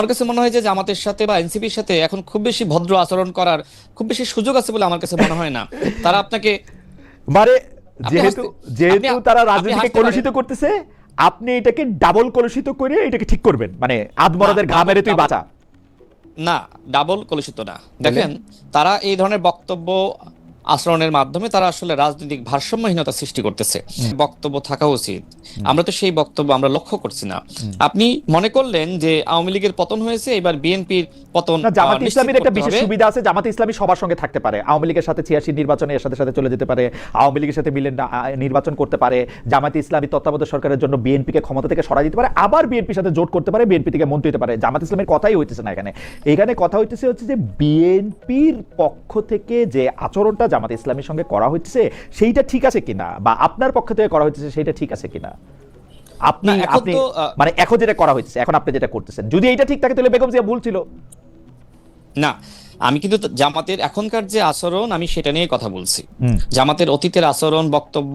আমার কাছে মনে হয় যে জামাতের সাথে বা এনসিপির সাথে এখন খুব বেশি ভদ্র আচরণ করার খুব বেশি সুযোগ আছে বলে আমার কাছে মনে হয় না। তারা আপনাকে মানে আপনি যেহেতু হাসতে আপনি যেহেতু তারা আপনি রাজনীতিকে হাসতে পারেন। কলুষিত করতেছে, আপনি এটাকে ডাবল কলুষিত করে এটাকে ঠিক করবেন, মানে না, আদমরাদের ঘা ডাবল মেরে তুই ডাবল বাঁচা। না, ডাবল কলুষিত না। বলেন। দেখেন, তারা এই ধরনের বক্তব্য আচরণের মাধ্যমে তারা আসলে রাজনৈতিক ভারসাম্যহীনতা সৃষ্টি করতেছে। হুম, বক্তব্য থাকা উচিত, হুম, আমরা তো সেই বক্তব্য আমরা লক্ষ্য করছি না। হুম। আপনি মনে করলেন যে আওয়ামী লীগের পতন হয়েছে, এবার বিএনপির পতন না, জামাত নিশ্চিত ইসলামীর একটা করতে বিশেষ হবে। সুবিধা আছে, জামাত ইসলামী সবার সঙ্গে থাকতে পারে, আওয়ামী লীগের সাথে 86 নির্বাচনে এর সাথে সাথে চলে যেতে পারে, আওয়ামী লীগের সাথে মিলে নির্বাচন করতে পারে, জামাত ইসলামী তত্ত্বাবধায়ক সরকারের জন্য বিএনপিকে ক্ষমতা থেকে সরাই দিতে পারে, আবার বিএনপির সাথে জোট করতে পারে, বিএনপি থেকে মন্ত্রী হতে পারে। জামাত ইসলামের কথাই হইতেছে না এখানে। এখানে কথা হইতেছে হচ্ছে যে বিএনপির পক্ষ থেকে যে আচরণটা জামাত ইসলামীর সঙ্গে করা হচ্ছে সেইটা ঠিক আছে কিনা, বা আপনার পক্ষ থেকে করা হচ্ছে সেইটা ঠিক আছে কিনা। আপনি না, এখন আপনি তো মানে এখন যেটা করা হচ্ছে, এখন আপনি যেটা করতেছেন, যদি এইটা ঠিক থাকে তাহলে বেগম জিয়া ভুল ছিল। না, আমি কিন্তু জামাতের এখনকার যে আচরণ আমি সেটা নিয়ে কথা বলছি। হুম, জামাতের অতীতের আচরণ বক্তব্য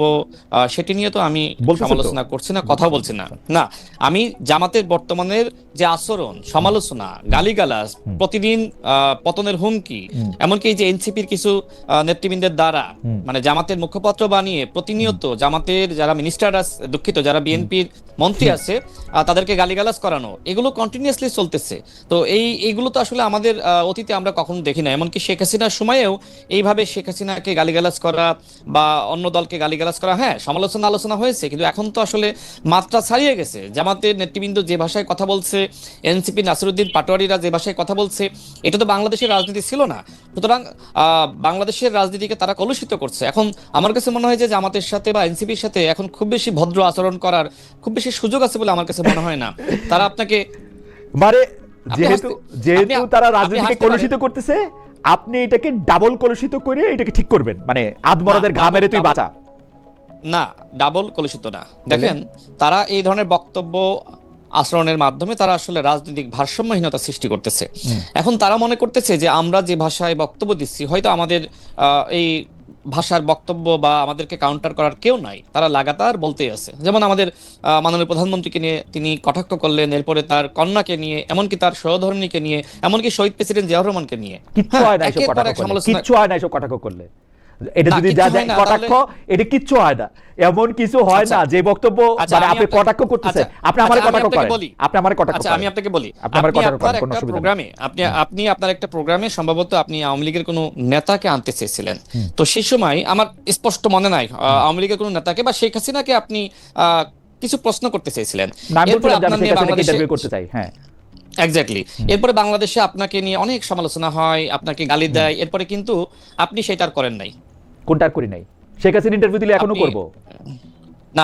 সেটি নিয়ে তো আমি বলতেছেন তো। সমালোচনা করছি না, কথা বলছি না। না, আমি জামাতের বর্তমানের যে আচরণ, সমালোচনা, গালিগালাজ, হুম, প্রতিদিন পতনের হুমকি, হুম, এমনকি এই যে এনসিপির কিছু নেতৃবৃন্দের দ্বারা হুম, মানে জামাতের মুখপাত্র বানিয়ে প্রতিনিয়ত জামাতের যারা মিনিস্টার আছে, দুঃখিত, যারা বিএনপির মন্ত্রী আছে তাদেরকে গালিগালাজ করানো, এগুলো কন্টিনিউয়াসলি চলতেছে। তো এইগুলো তো আসলে আমাদের অতীতে আমরা কখনো দেখি না। এমনকি শেখ হাসিনার সময়েও এইভাবে শেখ হাসিনাকে গালিগালাজ করা বা অন্য দলকে গালিগালাজ করা, হ্যাঁ, সমালোচনা আলোচনা হয়েছে, কিন্তু এখন তো আসলে মাত্রা ছাড়িয়ে গেছে। জামাতের নেতৃবৃন্দ যে ভাষায় কথা বলছে, এনসিপি নাসিরুদ্দিন পাটোয়ারিরা যে ভাষায় কথা বলছে, এটা তো বাংলাদেশের রাজনীতি ছিল না। সুতরাং বাংলাদেশের রাজনীতিকে তারা কলুষিত করছে। এখন আমার কাছে মনে হয় যে জামাতের সাথে বা এনসিপির সাথে এখন খুব বেশি ভদ্র আচরণ করার খুব বেশি সুযোগ আছে বলে আমার কাছে মনে হয় না। তারা আপনাকে মানে আপনি যেহেতু হাসতে যেহেতু আপনি তারা আপনি রাজনীতিকে হাসতে পারেন। কলুষিত করতেছে, আপনি এটাকে ডাবল কলুষিত করে এটাকে ঠিক করবেন, মানে না, আদমরাদের ঘা ডাবল মেরে তুই ডাবল বাঁচা। না, ডাবল কলুষিত না। বলেন। দেখেন, তারা এই ধরনের বক্তব্য আচরণের মাধ্যমে তারা আসলে রাজনৈতিক ভারসাম্যহীনতা সৃষ্টি করতেছে। হুম, এখন তারা মনে করতেছে যে আমরা যে ভাষায় বক্তব্য দিচ্ছি, হয়তো আমাদের এই ভাষার বক্তব্য বা আমাদেরকে কাউন্টার করার কেউ নাই, তারা লাগাতার বলতেই আছে। যেমন আমাদের মাননীয় প্রধানমন্ত্রীকে নিয়ে তিনি কটাক্ষ করলেন, এরপরে তার কন্যাকে নিয়ে, এমনকি তার সহধর্মিণীকে নিয়ে, এমনকি শহীদ প্রেসিডেন্ট জিয়াউর রহমানকে নিয়ে, কিচ্ছু হ্যাঁ, হয় না এসব একের পর কটাক্ষ এক করলে, সমালোচনা। কিচ্ছু হয় না এসব কটাক্ষ করলে। এটা না, যদি কিচ্ছু যা হয় না তাহলে। কটাক্ষ, এটা কিচ্ছু হয় না। এমন কিছু হয় আচ্ছা না যে বক্তব্য আচ্ছা মানে আমি আপনি আপনাকে কটাক্ষ করতেছেন, আচ্ছা আপনি আমার আচ্ছা আমি কটাক্ষ আপনাকে করেন, বলি। আপনি আমার কটাক্ষ আচ্ছা, আমি করেন, আপনাকে বলি। আপনি আমার আপনি কটাক্ষ আপনার করেন, কোনো একটা অসুবিধা নেই। প্রোগ্রামে আপনি আপনি আপনার একটা প্রোগ্রামে সম্ভবত আপনি আওয়ামী লীগের কোনো নেতাকে আনতে চেয়েছিলেন। হুম, তো সেই সময় আমার স্পষ্ট মনে নাই হুম। আওয়ামী লীগের কোনো নেতাকে বা শেখ হাসিনাকে আপনি কিছু প্রশ্ন করতে চেয়েছিলেন। না, আমি এরপরে বলছিলাম যে আমি আপনার শেখ নিয়ে হাসিনাকে বাংলাদেশে ইন্টারভিউ করতে চাই। হ্যাঁ। এক্স্যাক্টলি, হুম, এরপরে বাংলাদেশে আপনাকে নিয়ে অনেক সমালোচনা হয়, আপনাকে গালি হুম। দেয়, এরপরে কিন্তু আপনি সেটা আর করেন নাই। কোনটা আর করি নাই? শেখ হাসিনা ইন্টারভিউ দিলে এখনো আপনি করব। না,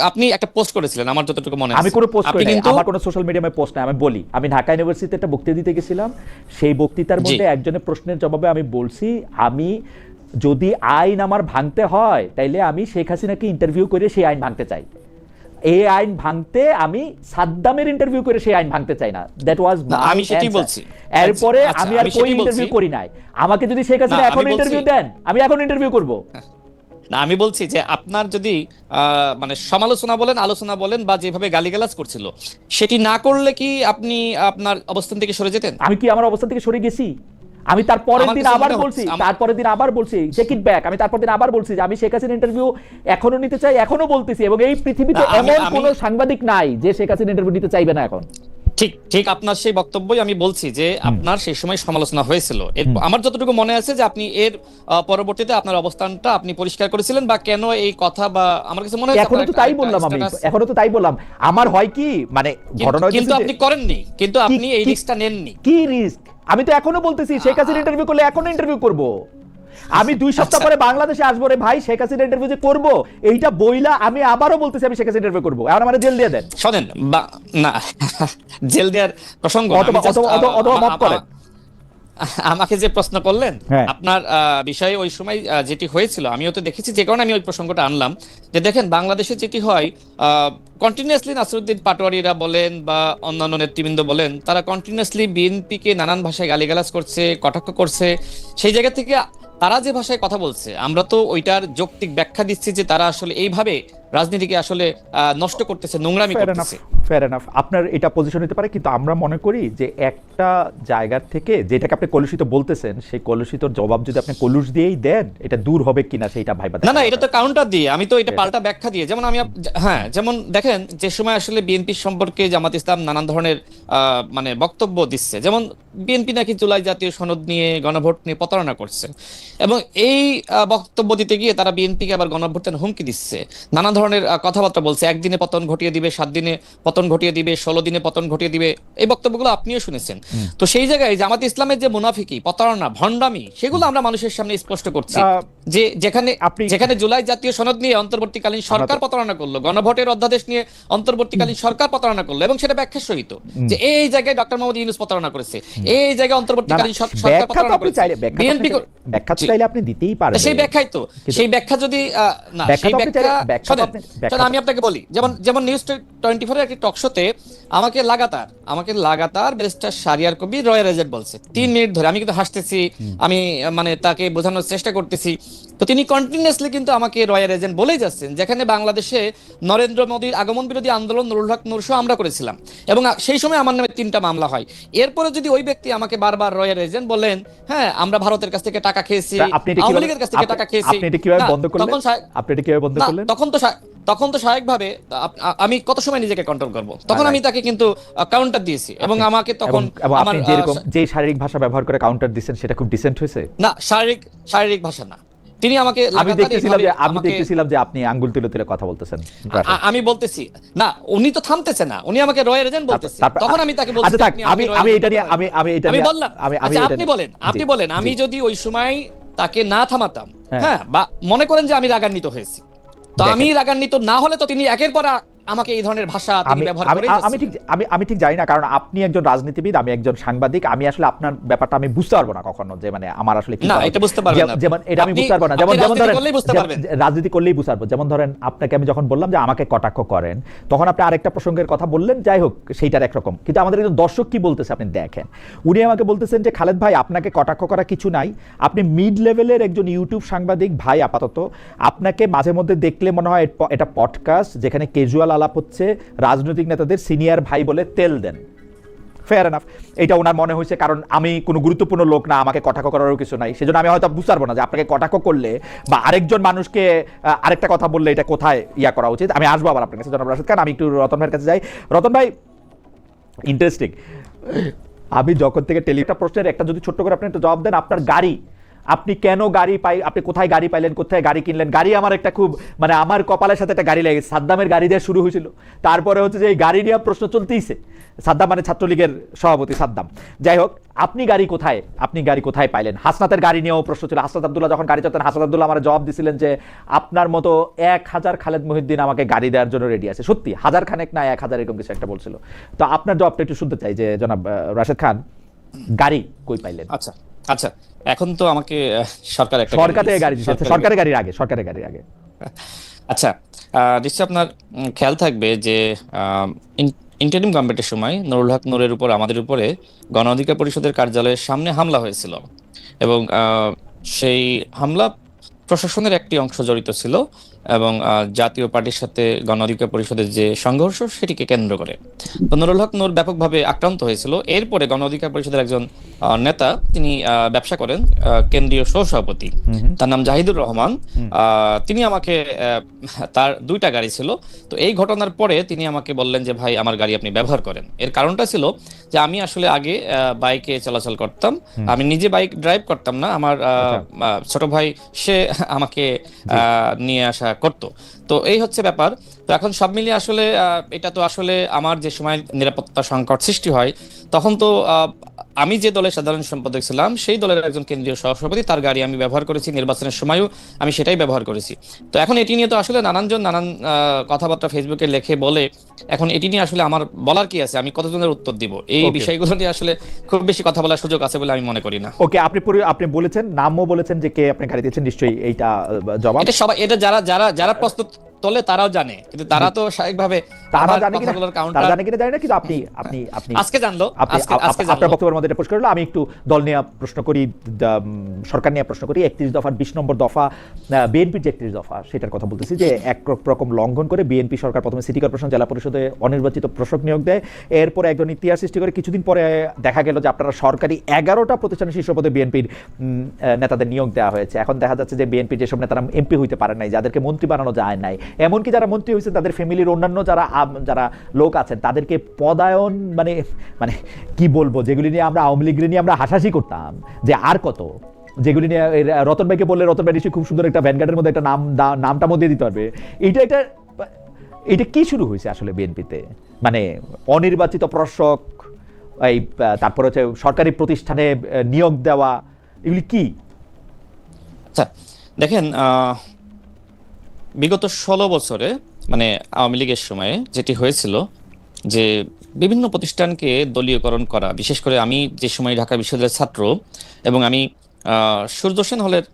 আপনি একটা পোস্ট করেছিলেন আমার যতটুকু মনে আমি আছে। কোনো পোস্ট আপনি করি নাই, কিন্তু আমার কোনো সোশ্যাল মিডিয়ায় পোস্ট নাই। আমি বলি, আমি ঢাকা ইউনিভার্সিটিতে একটা বক্তৃতা দিতে গেছিলাম, সেই বক্তৃতার জি, মধ্যে একজনের প্রশ্নের জবাবে আমি বলছি, আমি যদি আইন আমার ভাঙতে হয় তাইলে আমি শেখ হাসিনাকে ইন্টারভিউ করে সেই আইন ভাঙতে চাই। এই আইন ভাঙতে আমি সাদ্দামের ইন্টারভিউ করে সেই আইন ভাঙতে চাই না। দ্যাট ওয়াজ না, মাই আমি সেটাই অ্যানসার। বলছি। এরপরে আচ্ছা, আমি আর আমি কই সেটাই বলছি। ইন্টারভিউ করি নাই। আমাকে যদি শেখ না, হাসিনা এখন আমি বলছি। ইন্টারভিউ দেন, আমি এখন ইন্টারভিউ করব। না, আমি বলছি যে আপনার যদি মানে সমালোচনা বলেন, আলোচনা বলেন, বা যেভাবে গালিগালাজ করছিল সেটি না করলে কি আপনি আপনার অবস্থান থেকে সরে যেতেন? আমি কি আমার অবস্থান থেকে সরে গেছি? আমি তার পরের আমার দিন কাছে আবার মনে বলছি, হচ্ছে তারপরের দিন আবার বলছি, টেক ইট ব্যাক, আমি তারপর দিন আবার বলছি যে আমি শেখ হাসিনা ইন্টারভিউ এখনো নিতে চাই, এখনো বলতেছি, এবং এই না, পৃথিবীতে আমি এমন আমি কোন সাংবাদিক নাই যে শেখ হাসিনা ইন্টারভিউ নিতে চাইবে না এখন। ঠিক ঠিক আপনার সেই বক্তব্যই আমি বলছি যে হুম, আপনার সেই সময় সমালোচনা হয়েছিল। হুম। আমার যতটুকু মনে আছে যে আপনি এর পরবর্তীতে আপনার অবস্থানটা আপনি পরিষ্কার করেছিলেন, বা কেন এই কথা, বা আমার কাছে মনে হচ্ছে এখনো আপনার তো তাই আরেকটা বললাম, আমি স্ট্যাটাস। এখনো তো তাই বললাম। আমার হয় কি, মানে ঘটনা কিন্তু হচ্ছে আপনি করেননি, কিন্তু কি আপনি এই কি রিস্কটা নেননি। কি রিস্ক? আমি তো এখনো বলতেছি শেখ হাসিনা ইন্টারভিউ করলে এখনো ইন্টারভিউ করব। আমি 2 সপ্তাহ আচ্ছা, পরে বাংলাদেশে আসবো রে ভাই, শেখ হাসিনা ইন্টারভিউ যে করবো এইটা বইলা আমি আবারও বলতেছি আমি শেখ হাসিনা ইন্টারভিউ করবো, এখন আমার জেল দিয়ে দেন, শোনেন না, জেল দেওয়ার প্রসঙ্গ না, অথবা আমি জাস্ট অথবা অথবা অথবা মাফ করেন। আমাকে যে প্রশ্ন করলেন হ্যাঁ। আপনার বিষয়ে ওই সময় যেটি হয়েছিল আমিও তো দেখেছি, যে কারণে আমি ওই প্রসঙ্গটা আনলাম। যে দেখেন, বাংলাদেশে যেটি হয়, কন্টিনিউয়াসলি নাসিরুদ্দিন পাটোয়ারিরা বলেন বা অন্যান্য নেতৃবৃন্দ বলেন, তারা কন্টিনিউয়াসলি বিএনপিকে নানান ভাষায় গালিগালাজ করছে, কটাক্ষ করছে। সেই জায়গা থেকে তারা যে ভাষায় কথা বলছে, আমরা তো ওইটার যৌক্তিক ব্যাখ্যা দিচ্ছি যে তারা আসলে এইভাবে রাজনীতিকে আসলে নষ্ট করতেছে, নোংরামি করতেছে। ফেয়ার এনাফ, আপনার এটা পজিশন হতে পারে, কিন্তু আমরা মনে করি যে একটা জায়গার থেকে যেটাকে আপনি কলুষিত বলতেছেন, সেই কলুষিতর জবাব যদি আপনি কলুষ দিয়েই দেন, এটা দূর হবে কিনা সেইটা ভাইবা। না, এটা তো কাউন্টার দিয়ে, আমি তো এটা পাল্টা ব্যাখ্যা দিয়ে, যেমন আমি হ্যাঁ, যেমন দেখেন যে সময় আসলে বিএনপি সম্পর্কে জামাত ইসলাম নানান ধরনের মানে বক্তব্য দিচ্ছে, যেমন বিএনপি নাকি জুলাই জাতীয় সনদ নিয়ে গণভোট নিয়ে প্রতারণা করছে, এবং এই বক্তব্য দিতে গিয়ে তারা বিএনপিকে আবার গণভোটের হুমকি দিচ্ছে, নানা ধরনের কথাবার্তা বলছে, একদিনে পতন ঘটিয়ে দিবে, 7 দিনে পতন ঘটিয়ে দিবে, 16 দিনে পতন ঘটিয়ে দিবে, এই বক্তব্যগুলো আপনিও শুনেছেন। তো সেই জায়গায় জামাত ইসলামের যে মুনাফিকি, প্রতারণা, ভণ্ডামি, সেগুলো আমরা মানুষের সামনে স্পষ্ট করছি, যে যেখানে জুলাই জাতীয় সনদ নিয়ে অন্তর্বর্তীকালীন সরকার প্রতারণা করলো, গণভোটের অধ্যাদেশ নিয়ে অন্তর্বর্তীকালীন সরকার প্রতারণা করলো, এবং সেটা ব্যাখ্যার সহিত যে এই জায়গায় ডক্টর মোহাম্মদ ইউনূস প্রতারণা করেছে, এই জায়গায় অন্তর্বর্তীকালীন সরকার প্রতারণা করেছে, বিএনপি ব্যাখ্যা চাইলে আপনি দিতেই পারেন। সেই ব্যাখ্যাই তো, সেই ব্যাখ্যা যদি না, সেই ব্যাখ্যা আমি আপনাকে বলি, যেমন নিউজ 24 এর একটি টক শোতে আমাকে লাগাতার barrister Shahriar Kabir royal agent বলছে 3 মিনিট ধরে, আমি কিন্তু হাসতেছি, আমি মানে তাকে বোঝানোর চেষ্টা করতেছি, তো তিনি কন্টিনিউয়াসলি কিন্তু আমাকে রয়্যাল এজেন্ট বলেই যাচ্ছেন, যেখানে বাংলাদেশে নরেন্দ্র মোদীর আগমন বিরোধী আন্দোলন নুরুল হক নূর সহ আমরা করেছিলাম, এবং সেই সময় আমার নামে 3টা মামলা হয়। এরপরে যদি ওই ব্যক্তি আমাকে বারবার রয়্যাল এজেন্ট বলেন, হ্যাঁ আমরা ভারতের কাছ থেকে টাকা খেয়েছি, আওয়ামী লীগের কাছ থেকে টাকা খেয়েছি, আপনি এটা কিভাবে বন্ধ করলেন? তখন তো স্বাভাবিকভাবে আমি কত সময় নিজেকে কন্ট্রোল করব, তখন আমি তাকে কিন্তু কাউন্টার দিয়েছি, এবং আমাকে তখন আমার যে শারীরিক ভাষা ব্যবহার করে কাউন্টার দিয়েছেন সেটা খুব ডিসেন্ট হয়েছে না, শারীরিক ভাষা না, তিনি আমাকে আমি দেখতেছিলাম যে আপনি আঙ্গুল তুলে তুলে কথা বলতেছেন, আমি বলতেছি না, উনি তো থামতেছে না, উনি আমাকে রয়্যাল এজেন্ট বলতেছে, তখন আমি তাকে বলছি আমি এটা নিয়ে আমি বললাম, আপনি বলেন আমি যদি ওই সময় তাকে না থামাতাম, হ্যাঁ, বা মনে করেন যে আমি রাগান্বিত হয়েছি, তো আমি রাগান্বিত না হলে তো তিনি একের পর আমাকে এই ধরনের ভাষা তিনি ব্যবহার করে। আমি ঠিক জানি না, কারণ আপনি একজন রাজনীতিবিদ, আমি একজন সাংবাদিক, আমি আসলে আপনার ব্যাপারটা আমি বুঝতে পারবো না কখনো, যে মানে আমার আসলে কি, না এটা বুঝতে পারবেন না, যেমন এটা আমি বুঝতে পারবো না, যেমন ধরেন রাজনীতি করলেই বুঝতে পারবো, যেমন ধরেন আপনাকে আমি যখন বললাম যে আমাকে কটাক্ষ করেন, তখন আপনি আরেকটা প্রসঙ্গের কথা বললেন, যাই হোক সেইটার একরকম, কিন্তু আমাদের একজন দর্শক কি বলতেছে আপনি দেখেন, উনি আমাকে বলতেছেন যে খালেদ ভাই আপনাকে কটাক্ষ করা কিছু নাই, আপনি মিড লেভেলের একজন ইউটিউব সাংবাদিক ভাই, আপাতত আপনাকে মাঝে মধ্যে দেখলে মনে হয় এটা পডকাস্ট যেখানে ক্যাজুয়াল আলাপ হচ্ছে, রাজনৈতিক নেতাদের সিনিয়র ভাই বলে তেল দেন। ফেয়ার এনাফ, এটা ওনার মনে হয়েছে, কারণ আমি কোনো গুরুত্বপূর্ণ লোক না, আমাকে কটাক্ষ করারও কিছু নাই, সেজন্য আমি হয়তো বুঝতে পারবো না যে আপনাকে কটাক্ষ করলে বা আরেকজন মানুষকে আরেকটা কথা বললে এটা কোথায় ইয়া করা উচিত। আমি আসবো আবার আপনার কাছে জনাব রাশেদ খান, আমি একটু রতন ভাইয়ের কাছে যাই। রতন ভাই, ইন্টারেস্টিং, আমি যখন থেকে একটা প্রশ্নের একটা যদি ছোট্ট করে আপনি একটু জবাব দেন, আপনার গাড়ি, আপনি কেন গাড়ি আপনি কোথায় গাড়ি পাইলেন, কোথায় গাড়ি কিনলেন? গাড়ি আমার একটা খুব মানে আমার কপালের সাথে একটা গাড়ি লেগেছে, সাদ্দামের গাড়ি দিয়ে শুরু হয়েছিল, তারপরে হচ্ছে যে এই গাড়ি নিয়ে প্রশ্ন চলতেইছে, সাদ্দাম মানে ছাত্রলীগের সভাপতি সাদ্দাম, যাই হোক, আপনি গাড়ি কোথায় পাইলেন? হাসনাতের গাড়ি নিয়েও প্রশ্ন ছিল, হাসনাত আব্দুল্লাহ যখন গাড়ি চালাতেন, হাসনাত আব্দুল্লাহ আমার জবাব দিছিলেন যে আপনার মতো 1000 খালেদ মহিউদ্দিন আমাকে গাড়ি দেওয়ার জন্য রেডি আছে, সত্যি 1000 খানেক না 1000 এরকম কিছু একটা বলছিল। তো আপনার জবাবটা একটু শুনতে চাই যে জনাব রাশেদ খান, গাড়ি কই পাইলেন? আচ্ছা, এখন তো আমাকে সরকারের গাড়ির আগে আচ্ছা, নিশ্চয় আপনার খেয়াল থাকবে যে ইন্টারিম গভর্নমেন্টের সময় নুরুল হক নূরের উপর, আমাদের উপরে গণ অধিকার পরিষদের কার্যালয়ের সামনে হামলা হয়েছিল, এবং সেই হামলা প্রশাসনের একটি অংশ জড়িত ছিল, এবং জাতীয় পার্টির সাথে গণ অধিকার পরিষদের যে সংঘর্ষ সেটিকে কেন্দ্র করে তো নুরুল হক নূর ব্যাপকভাবে আক্রান্ত হয়েছিল। এরপরে গণ অধিকার পরিষদের একজন নেতা, তিনি ব্যবসা করেন, কেন্দ্রীয় সহসভাপতি, তার নাম জাহিদুর রহমান, তিনি আমাকে, তার 2টা গাড়ি ছিল, তো এই ঘটনার পরে তিনি আমাকে বললেন যে ভাই আমার গাড়ি আপনি ব্যবহার করেন। এর কারণটা ছিল যে আমি আসলে আগে বাইকে চলাচল করতাম, আমি নিজে বাইক ড্রাইভ করতাম না, আমার ছোট ভাই সে আমাকে নিয়ে আসা করতো, তো এই হচ্ছে ব্যাপার। তো এখন সব মিলিয়ে আসলে এটা তো আসলে আমার যে সময় নিরাপত্তা সংকট সৃষ্টি হয়, তখন তো আমি যে দলের সাধারণ সম্পাদক ছিলাম সেই দলের একজন কেন্দ্রীয় সহসভাপতি, তার গাড়ি আমি ব্যবহার করেছি, নির্বাচনের সময়ও আমি সেটাই ব্যবহার করেছি। তো এখন এটি নিয়ে তো আসলে নানান কথাবার্তা ফেসবুকে লেখে বলে, এখন এটি নিয়ে আসলে আমার বলার কি আছে, আমি কতজনের উত্তর দিব? এই বিষয়গুলো নিয়ে আসলে খুব বেশি কথা বলার সুযোগ আছে বলে আমি মনে করি না। ওকে, আপনি বলেছেন, নামও বলেছেন যে কে আপনি গাড়ি দিয়েছেন, নিশ্চয়ই এইটা জবাব, এটা সবাই, এটা যারা প্রস্তুত তোলে তারাও জানে, কিন্তু তারা তো স্বাভাবিকভাবে তারা জানে কিনা জানি না, কিন্তু আপনি আজকে জানলো, আপনার বক্তব্যের মধ্যে আমাদের প্রশ্ন করলো। আমি একটু দল নিয়ে প্রশ্ন করি, সরকার নিয়ে প্রশ্ন করি। 31 দফার 20 নম্বর দফা, বিএনপির যে 31 দফা সেটার কথা বলতেছি, যে এক রকম লঙ্ঘন করে বিএনপি সরকার প্রথমে সিটি কর্পোরেশন, জেলা পরিষদে অনির্বাচিত প্রশাসক নিয়োগ দেয়। এরপরে একজন ইতিহাস সৃষ্টি করে কিছুদিন পরে দেখা গেল যে আপনারা সরকারি 11টা প্রতিষ্ঠানের শীর্ষ পদে বিএনপির নেতাদের নিয়োগ দেওয়া হয়েছে। এখন দেখা যাচ্ছে যে বিএনপির যেসব নেতারা এমপি হইতে পারে নাই, যাদেরকে মন্ত্রী বানানো যায় নাই, এমনকি যারা মন্ত্রী হয়েছে তাদের ফ্যামিলির অন্যান্য যারা লোক আছেন তাদেরকে পদায়ন, মানে মানে কি বলবো, যেগুলি নিয়ে আমরা আওয়ামী লীগের নিয়ে আমরা হাসাহাসি করতাম যে আর কত, যেগুলি নিয়ে রতন ভাইকে বললে রতন ভাই নিশ্চয়ই খুব সুন্দর একটা ভ্যানগার্ডের মধ্যে একটা নামটা মধ্যে দিতে পারবে। এটা কি শুরু হয়েছে আসলে বিএনপিতে? মানে অনির্বাচিত প্রশাসক, এই তারপর হচ্ছে সরকারি প্রতিষ্ঠানে নিয়োগ দেওয়া, এগুলি কি? আচ্ছা দেখেন, বিগত 16 বছরে মানে আওয়ামী লীগের সময়ে যেটি হয়েছিল যে বিভিন্ন প্রতিষ্ঠানকে দলীয়করণ করা, বিশেষ করে আমি যে সময় ঢাকা বিশ্ববিদ্যালয়ের ছাত্র এবং আমি সূর্য সেন হলের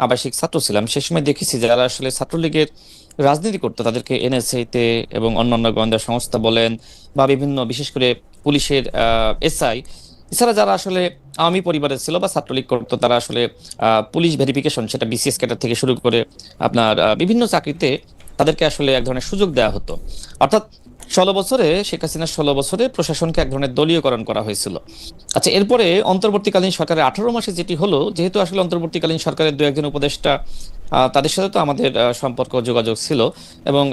আবাসিক ছাত্র ছিলাম, সে সময় দেখেছি যারা আসলে ছাত্রলীগের রাজনীতি করতো তাদেরকে এনএসআইতে এবং অন্যান্য গোয়েন্দা সংস্থা বলেন বা বিভিন্ন বিশেষ করে পুলিশের এসআই, এছাড়া যারা আসলে আওয়ামী পরিবারের ছিল বা ছাত্রলীগ করতো তারা আসলে পুলিশ ভেরিফিকেশন, সেটা বিসিএস ক্যাডার থেকে শুরু করে আপনার বিভিন্ন চাকরিতে তাদেরকে আসলে এক ধরনের সুযোগ দেওয়া হতো। অর্থাৎ 16 বছরে, শেখ হাসিনার 16 বছরে প্রশাসনকে এক ধরনের দলীয়করণ করা হয়েছিল। আচ্ছা, এরপরে অন্তর্বর্তীকালীন সরকারের 18 মাসে যেটি হলো, যেহেতু আসলে অন্তর্বর্তীকালীন সরকারের দু একজন উপদেষ্টা, তাদের সাথে তো আমাদের সম্পর্ক যোগাযোগ ছিল এবং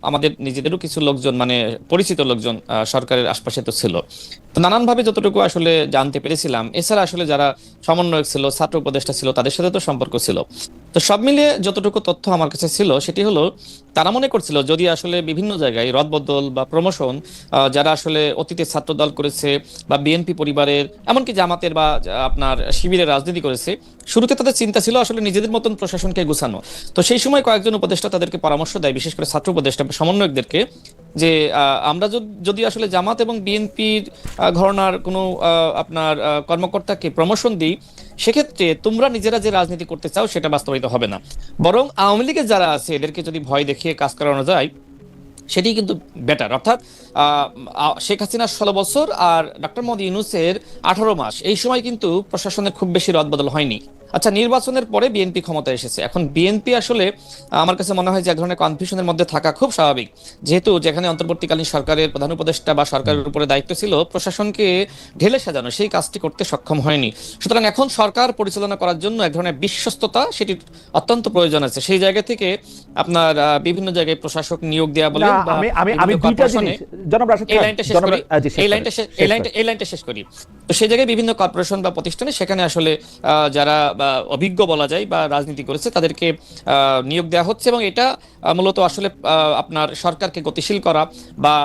আমাদের নিজেদেরও কিছু লোকজন, মানে পরিচিত লোকজন সরকারের আশপাশে তো ছিল, তো নানানভাবে যতটুকু আসলে জানতে পেরেছিলাম। এছাড়া আসলে যারা সমন্বয়ক ছিল, ছাত্র উপদেষ্টা ছিল, তাদের সাথে তো সম্পর্ক ছিল। তো সব মিলিয়ে যতটুকু তথ্য আমার কাছে ছিল সেটি হলো, তারা মনে করছিল যদি আসলে বিভিন্ন জায়গায় রদবদল বা প্রমোশন, যারা আসলে অতীতে ছাত্র দল করেছে বা বিএনপি পরিবারের, এমনকি জামাতের বা আপনার শিবিরের রাজনীতি করেছে, শুরুতে তাদের চিন্তা ছিল আসলে নিজেদের মতন প্রশাসনকে গুছানো। তো সেই সময় কয়েকজন উপদেষ্টা তাদেরকে পরামর্শ দেয়, বিশেষ করে ছাত্র উপদেষ্টা বা সমন্বয়কদেরকে, যে আমরা যদি আসলে জামাত এবং বিএনপির ঘরানার কোনো আপনার কর্মকর্তাকে প্রমোশন দিই, সেক্ষেত্রে তোমরা নিজেরা যে রাজনীতি করতে চাও সেটা বাস্তবায়িত হবে না, বরং আওয়ামী লীগের যারা আছে এদেরকে যদি ভয় দেখিয়ে কাজ করানো যায় সেটি কিন্তু বেটার। অর্থাৎ শেখ হাসিনার 16 বছর আর ডক্টর মোহাম্মদ ইউনূসের 18 মাস, এই সময় কিন্তু প্রশাসনের খুব বেশি রদবদল হয়নি। আচ্ছা, নির্বাচনের পরে বিএনপি ক্ষমতায় এসেছে। এখন বিএনপি আসলে আমার কাছে মনে হয় যে এক ধরনের কনফিউশনের মধ্যে থাকা খুব স্বাভাবিক, যেহেতু যেখানে অন্তর্বর্তীকালীন সরকারের প্রধান উপদেষ্টা বা সরকারের উপরে দায়িত্ব ছিল প্রশাসনকে ঢেলে সাজানো, সেই কাজটি করতে সক্ষম হয়নি। সুতরাং এখন সরকার পরিচালনা করার জন্য এক ধরনের বিশ্বস্ততা সেটি অত্যন্ত প্রয়োজন আছে। সেই জায়গা থেকে আপনার বিভিন্ন জায়গায় প্রশাসক নিয়োগ দেওয়া বলে, আমি দুইটা জিনিস জনাব রাশেদ খান, এই লাইনটা শেষ করি। তো সেই জায়গায় বিভিন্ন কর্পোরেশন বা প্রতিষ্ঠানে সেখানে আসলে যারা অভিজ্ঞ বলা যায় বা রাজনীতি করেছে তাদেরকে নিয়োগ দেওয়া হচ্ছে, এবং এটা মূলত আসলে আপনার সরকারকে গতিশীল করা বা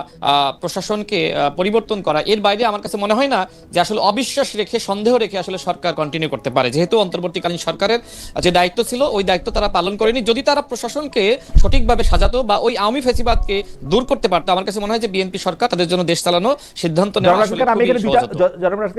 প্রশাসনকে পরিবর্তন করা। এর বাইরে আমার কাছে মনে হয় না যে আসলে অবিশ্বাস রেখে, সন্দেহ রেখে আসলে সরকার কন্টিনিউ করতে পারে, যেহেতু অন্তর্বর্তীকালীন সরকারের যে দায়িত্ব ছিল ওই দায়িত্ব তারা পালন করেনি। যদি তারা প্রশাসনকে সঠিকভাবে সাজাতো বা ওই আওয়ামী ফ্যাসিবাদকে দূর করতে পারতো, আমার কাছে মনে হয় যে বিএনপি সরকার তাদের জন্য দেশ চালানো সিদ্ধান্ত নেওয়া আসলে খুবই সহজ হতো।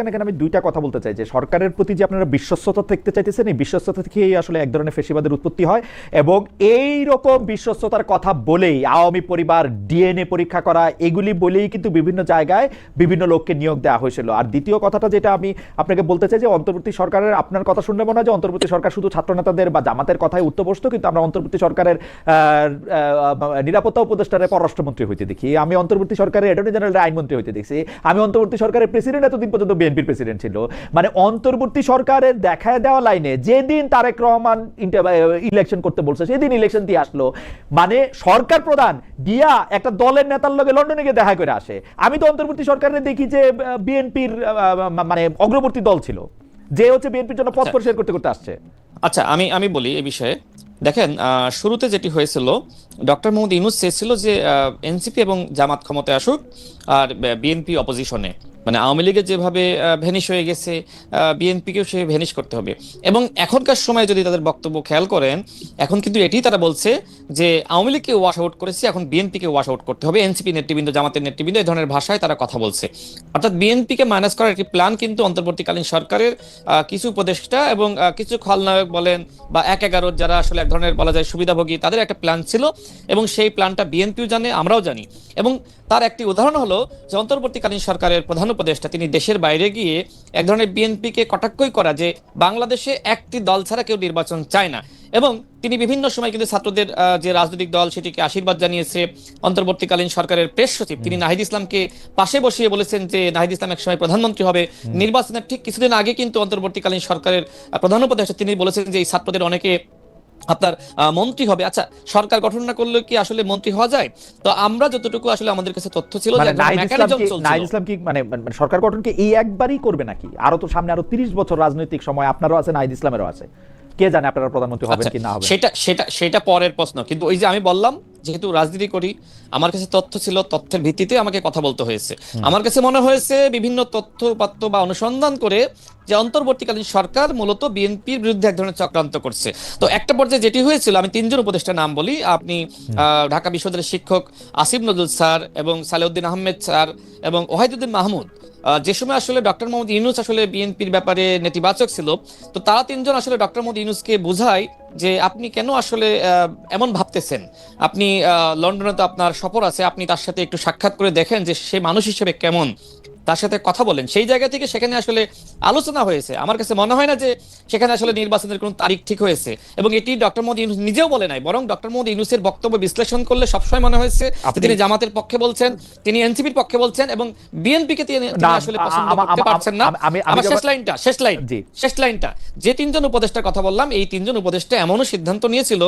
এখানে আমি দুইটা কথা বলতে চাই, যে সরকারের প্রতি যে আপনারা বিশ্বস্ততা দেখতে চাইতেছেন, এই বিশ্বস্ততা থেকেই আসলে এক ধরনের ফ্যাসিবাদের উৎপত্তি হয়, এবং এই রকম বিশ্বস্ততার কথা বলেই আওয়ামী পরিবার ডিএনএ পরীক্ষা করা, এগুলি বলেই কিন্তু বিভিন্ন জায়গায় বিভিন্ন লোককে নিয়োগ দেওয়া হয়েছিল। আর দ্বিতীয় কথাটা যেটা আমি আপনাকে বলতে চাই, যে অন্তর্বর্তী সরকারের, আপনার কথা শুনলে মনে হয় যে অন্তর্বর্তী সরকার শুধু ছাত্রনেতাদের বা জামাতের কথায় উঠতে বসতো, কিন্তু আমরা অন্তর্বর্তী সরকারের নিরাপত্তা উপদেষ্টারে পররাষ্ট্রমন্ত্রী হইতে দেখি, আমি অন্তর্বর্তী সরকারের অ্যাটর্নি জেনারেল আইনমন্ত্রী হইতে দেখছি, আমি অন্তর্বর্তী সরকারের প্রেসিডেন্ট এতদিন পর্যন্ত বিএনপির প্রেসিডেন্ট ছিল। মানে অন্তর্বর্তী সরকারের দেখায় দেওয়া লাইনে যেদিন তারেক রহমান ইলেকশন করতে বলছে সেদিন ইলেকশন দিয়ে আসলো। মানে সরকার প্রধান দিয়া একটা দলের নেতার লগে লন্ডনে গিয়ে দেখা করে আসে। আমি তো অন্তর্বর্তী সরকারে দেখি যে বিএনপির মানে অগ্রবর্তী দল ছিল, যে হচ্ছে বিএনপির জন্য পথ পরিষ্কার করতে করতে আসছে। আচ্ছা, আমি বলি এই বিষয়ে। দেখেন, শুরুতে যেটি হয়েছিল, ডক্টর মোহাম্মদ ইউনূস চেয়েছিল যে এনসিপি এবং জামাত ক্ষমতায় আসুক আর বিএনপি অপোজিশনে, মানে আওয়ামী লীগের যেভাবে ভ্যানিশ হয়ে গেছে বিএনপিকেও সে ভ্যানিশ করতে হবে। এবং এখনকার সময় যদি তাদের বক্তব্য খেয়াল করেন, এখন কিন্তু এটি তারা বলছে যে আওয়ামী লীগকে ওয়াশ আউট করেছে, এখন বিএনপিকে ওয়াশ আউট করতে হবে, এনসিপি নেতৃবৃন্দ, জামাতের নেতৃবৃন্দ, এই ধরনের ভাষায় তারা কথা বলছে। অর্থাৎ বিএনপিকে মাইনাস করার একটি প্ল্যান কিন্তু অন্তর্বর্তীকালীন সরকারের কিছু উপদেষ্টা এবং কিছু খলনায়ক বলেন বা 1/11 যারা আসলে এক ধরনের বলা যায় সুবিধাভোগী, তাদের একটা প্ল্যান ছিল, এবং সেই প্ল্যানটা বিএনপিও জানে, আমরাও জানি। এবং তার একটি উদাহরণ হলো হলো যে অন্তর্বর্তীকালীন সরকারের প্রধান উপদেষ্টা তিনি দেশের বাইরে গিয়ে এক ধরনের বিএনপিকে কটাক্ষই করা যে বাংলাদেশে একটি দল ছাড়া কেউ নির্বাচন চায় না, এবং তিনি বিভিন্ন সময় কিন্তু ছাত্রদের যে রাজনৈতিক দল সেটিকে আশীর্বাদ জানিয়েছে। অন্তর্বর্তীকালীন সরকারের প্রেস সচিব তিনি নাহিদ ইসলামকে পাশে বসিয়ে বলেছেন যে নাহিদ ইসলাম একসময় প্রধানমন্ত্রী হবে। নির্বাচনের ঠিক কিছুদিন আগে কিন্তু অন্তর্বর্তীকালীন সরকারের প্রধান উপদেষ্টা তিনি বলেছেন যে এই ছাত্রদের অনেকে আপনার মন্ত্রী হবে। আচ্ছা, সরকার গঠন না করলে কি আসলে মন্ত্রী হওয়া যায়? তো আমরা যতটুকু আসলে আমাদের কাছে তথ্য ছিল যে একটা মেকানিজম চলছিল। নাহিদ ইসলাম কি মানে সরকার গঠনকে এই একবারই করবে নাকি? আরো তো সামনে আরো 30 বছর রাজনৈতিক সময় আপনারও আছে, নাহিদ ইসলামেরও আছে। কে জানে আপনারা প্রধানমন্ত্রী হবেন কি না হবেন। সেটা পরের প্রশ্ন, কিন্তু ওই যে আমি বললাম যেহেতু রাজনীতি করি, আমার কাছে তথ্য ছিল, তথ্যের ভিত্তিতে আমাকে কথা বলতে হয়েছে। আমার কাছে মনে হয়েছে বিভিন্ন তথ্য উপাত্ত বা অনুসন্ধান করে যে অন্তর্বর্তীকালীন সরকার মূলত বিএনপির বিরুদ্ধে এক ধরনের চক্রান্ত করছে। তো একটা পর্যায়ে যেটি হয়েছিল, আমি 3 জন উপদেষ্টার নাম বলি। আপনি ঢাকা বিশ্ববিদ্যালয়ের শিক্ষক আসিফ নজরুল স্যার এবং সালেউদ্দিন আহমেদ স্যার এবং ওয়াহিদুদ্দিন মাহমুদ, যে সময় আসলে ডক্টর মোহাম্মদ ইউনূস আসলে বিএনপির ব্যাপারে নেতিবাচক ছিল, তো তারা 3 জন আসলে ডক্টর মোহাম্মদ ইউনূসকে বোঝায় যে আপনি কেন আসলে এমন ভাবতেছেন, আপনি লন্ডনে তো আপনার সফর আছে, আপনি তার সাথে একটু সাক্ষাৎ করে দেখেন যে সে মানুষ হিসেবে কেমন, তার সাথে কথা বলেন। সেই জায়গা থেকে সেখানে আসলে আলোচনা হয়েছে। আমার কাছে মনে হয় না যে সেখানে আসলে নির্বাচনের কোনো তারিখ ঠিক হয়েছে, এবং এটি ডক্টর মোহাম্মদ ইউনূস নিজেও বলে নাই, বরং ডক্টর মোহাম্মদ ইউনূসের বক্তব্য বিশ্লেষণ করলে সবসময় মনে হয়েছে তিনি জামাতের পক্ষে বলছেন, তিনি এনসিপির পক্ষে বলছেন, এবং বিএনপিকে তিনি আসলে পছন্দ করতে পারছেন না। আমার শেষ লাইনটা যে 3 জন উপদেষ্টার কথা বললাম, এই 3 জন উপদেষ্টা এমনও সিদ্ধান্ত নিয়েছিল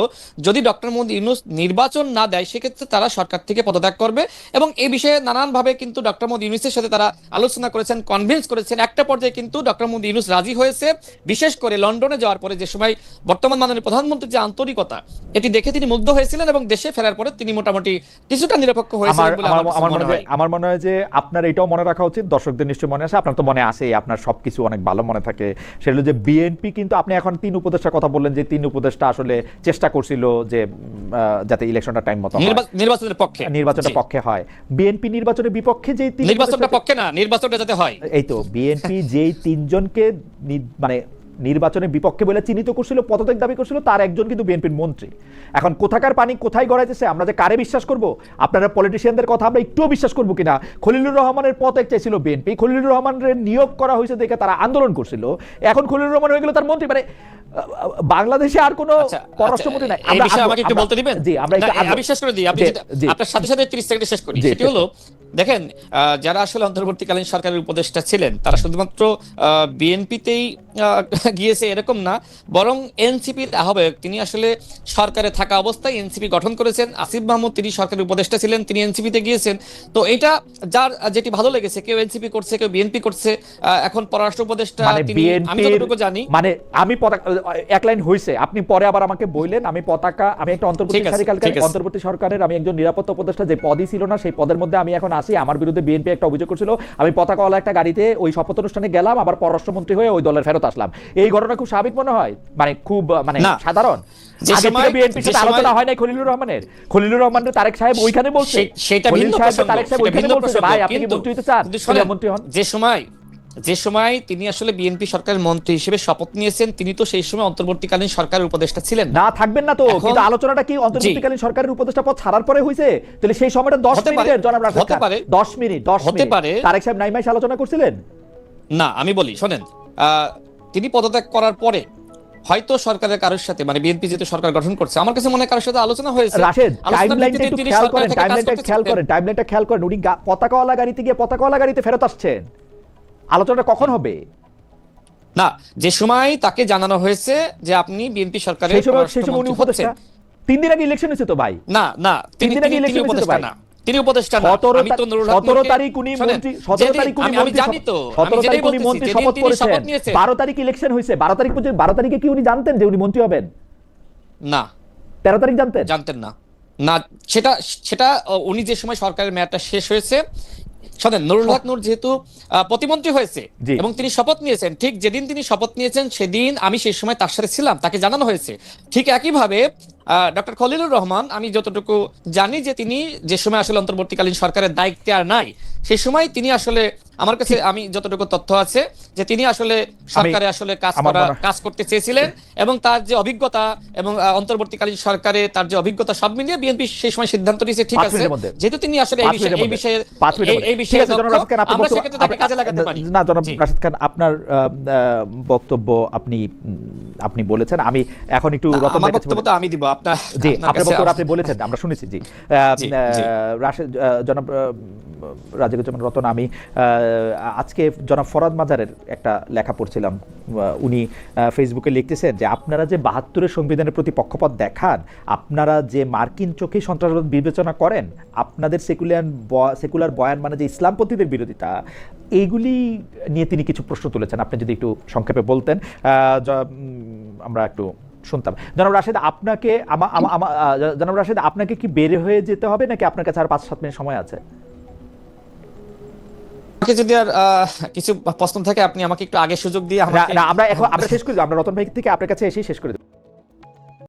যদি ডক্টর মোহাম্মদ ইউনূস নির্বাচন না দেয় সেক্ষেত্রে তারা সরকার থেকে পদত্যাগ করবে, এবং এই বিষয়ে নানানভাবে কিন্তু ডক্টর মোহাম্মদ ইউনূসের সাথে তারা আলোচনা করেছেন, কনভিন্স করেছেন। একটা পর্যায়ে কিন্তু ডক্টর মোহাম্মদ ইউনূস রাজি হয়েছে, বিশেষ করে লন্ডনে যাওয়ার পরে যে সময় বর্তমান মাননীয় প্রধানমন্ত্রীর যে আন্তরিকতা এটি দেখে তিনি মুগ্ধ হয়েছিলেন, এবং দেশে ফেরার পরে তিনি মোটামুটি কিছুটা নিরপেক্ষ হয়েছিলেন বলে আমার মনে হয় যে আপনার এটাও মনে রাখা উচিত, দর্শকদের নিশ্চয়ই মনে আসে, আপনার তো মনে আসেই, আপনার সবকিছু অনেক ভালো মনে থাকে। সেটা হলো যে বিএনপি কিন্তু আপনি এখন 3 উপদেষ্টার কথা বললেন যে 3 উপদেষ্টা আসলে চেষ্টা করছিল যে যাতে ইলেকশনটা টাইম মতো নির্বাচনের পক্ষে হয়। বিএনপি নির্বাচনের বিপক্ষে যে নির্বাচনটা পক্ষে না, নির্বাচনটা যাতে হয়, এই তো বিএনপি যেই 3 জনকে মানে নির্বাচনের বিপক্ষে বলে চিহ্নিত করছিল, পদত্যাগ দাবি করছিল, তার একজন কিন্তু বিএনপির মন্ত্রী। এখন কোথাকার পানি কোথায় গড়াইতেছে, আমরা যে কারে বিশ্বাস করব? আপনারা পলিটিশিয়ানদের কথা আমরা একটুও বিশ্বাস করবো কিনা? খলিলুর রহমানের পদত্যাগ চাইছিল বিএনপি, খলিলুর রহমানের নিয়োগ করা হয়েছে দেখে তারা আন্দোলন করছিল, এখন খলিলুর রহমান হয়ে গেল তার মন্ত্রী। মানে বাংলাদেশে আর কোনো পররাষ্ট্রমন্ত্রী নাই। আমাকে একটু বলতে দিবেন? জি, আমরা বিশ্বাস করে দিই, আপনি আপনার সাথে সাথে 30 সেকেন্ডে শেষ করি। সেটি হলো, দেখেন, যারা আসলে অন্তর্বর্তীকালীন সরকারের উপদেষ্টা ছিলেন তারা শুধুমাত্র বিএনপিতেই গিয়েছে এরকম না, বরং এনসিপির আহ্বায়ক তিনি আসলে সরকারে থাকা অবস্থায় এনসিপি গঠন করেছেন। আসিফ মাহমুদ তিনি সরকারের উপদেষ্টা ছিলেন, তিনি এনসিপিতে গিয়েছেন। তো এটা যার যেটি ভালো লেগেছে, কেউ এনসিপি করছে, কেউ বিএনপি করছে। এখন পররাষ্ট্র উপদেষ্টা তিনি, আমি যতটুকু জানি, মানে আমি এক লাইন হইছে, আপনি পরে আবার আমাকে বললেন, আমি একটা অন্তর্বর্তী সরকারের আমি একজন নিরাপত্তা উপদেষ্টা, যে পদই ছিল না সেই পদের মধ্যে আমি এখন আসি। আমার বিরুদ্ধে বিএনপি একটা অভিযোগ করছিল, আমি পতাকাওয়ালা একটা গাড়িতে ওই শপথ অনুষ্ঠানে গেলাম, আবার পররাষ্ট্রমন্ত্রী হয়ে ওই দলের ফেরত আসলাম। এই ঘটনা খুব স্বাভাবিক মনে হয়, মানে খুব মানে সাধারণ। বিএনপির সাথে আলোচনা হয় নাই খলিলুর রহমানের? খলিলুর রহমানের তারেক সাহেব ওইখানে বলছে, সেটা ভিন্ন প্রসঙ্গ, তারেক সাহেব ওইখানে বলছে ভাই আপনি কি মন্ত্রী হতে চান, মন্ত্রী হন। যে সময় তিনি আসলে বিএনপি সরকারের মন্ত্রী হিসেবে শপথ নিয়েছেন, তিনি তো সেই সময় অন্তর্বর্তীকালীন সরকারের উপদেষ্টা ছিলেন না, থাকবেন না তো। কিন্তু আলোচনাটা কি অন্তর্বর্তীকালীন সরকারের উপদেষ্টা পদ ছাড়ার পরে হয়েছে? তাহলে সেই সময়টা 10 মিনিটের, জনাব রাশেদ খান, 10 মিনিট হতে পারে। তারেক সাহেব নাইমাইশ আলোচনা করছিলেন না? আমি বলি শোনেন, তিনি পদত্যাগ করার পরে হয়তো সরকারের কারোর সাথে, মানে বিএনপি যেহেতু সরকার গঠন করছে, আমার কাছে মনে হয় কারোর সাথে আলোচনা হয়েছে। রাশেদ, টাইমলাইনটা একটু খেয়াল করেন। উনি পতাকাওয়ালা গাড়িতে গিয়ে পতাকাওয়ালা গাড়িতে ফেরত আসছেন, আলোচনাটা কখন হবে? না, যে সময় তাকে জানানো হয়েছে যে আপনি বিএনপি সরকারের উনি উপদেষ্টা। 3 দিন আগে ইলেকশন হয়েছে তো ভাই। না, তিনি উপদেষ্টা না, তিনি উপদেষ্টা না। আমি তো 17 তারিখ উনি মন্ত্রী, 17 তারিখ উনি মন্ত্রী, আমি জানি তো, 17 তারিখ উনি মন্ত্রী শপথ করেছেন, 12 তারিখ ইলেকশন হয়েছে। 12 তারিখে কি উনি জানতেন যে উনি মন্ত্রী হবেন? না। 13 তারিখ জানতেন না। না, সেটা উনি যে সময় সরকারের মেয়াদটা শেষ হয়েছে, শোনেন, নুরুল হক নূর যেহেতু প্রতিমন্ত্রী হয়েছে এবং তিনি শপথ নিয়েছেন, ঠিক যেদিন তিনি শপথ নিয়েছেন সেদিন আমি সেই সময় তার সাথে ছিলাম, তাকে জানানো হয়েছে। ঠিক একইভাবে ডক্টর খলিলুর রহমান, আমি যতটুকু জানি যে তিনি যে সময় আসলে অন্তর্বর্তীকালীন সরকারের দায়িত্বে আর নাই, সেই সময় তিনি আসলে আমার কাছে আমি যতটুকু তথ্য আছে যে তিনি আসলে সরকারে আসলে কাজ করতে চেয়েছিলেন এবং তার যে অভিজ্ঞতা এবং অন্তর্বর্তীকালীন সরকারে তার যে অভিজ্ঞতা সব মিলিয়ে বিএনপি সেই সময় সিদ্ধান্ত নিয়েছে ঠিক আছে, যেহেতু তিনি আসলে এই বিষয়ে আমরা সেক্ষেত্রে তাকে কাজে লাগাতে পারি। না জনাব রাশিদ খান, আপনার বক্তব্য আপনি বলেছেন, আমি এখন একটু রতন আমার বক্তব্য তো আমি দিব, আপনার জি আপনার বক্তব্য আপনি বলেছেন, আমরা শুনেছি। জি রাশিদ জনাব রাজিকুজ্জামান রতন, আমি আজকে জনাব ফরাদ মাজারের একটা লেখা পড়ছিলাম, উনি ফেসবুকে লিখতেছেন যে আপনারা যে ৭২-এর সংবিধানের প্রতি পক্ষপাত দেখান, আপনারা যে মার্কিন চোখে সন্ত্রাসবাদ বিবেচনা করেন, আপনাদের সেকুলার বয়ান মানে যে ইসলামপন্থীদের বিরোধিতা, এইগুলি নিয়ে তিনি কিছু প্রশ্ন তুলেছেন। আপনি যদি একটু সংক্ষেপে বলতেন আমরা একটু শুনতাম। জনাব রাশেদ আপনাকে কি বের হয়ে যেতে হবে নাকি আপনার কাছে আর ৫-৭ মিনিট সময় আছে? যদি আর কিছু প্রশ্ন থাকে আপনি আমাকে একটু আগে সুযোগ দিয়ে আমরা শেষ করে দেব, আমরা রতন ভাই থেকে আপনার কাছে এসেই শেষ করে দেব।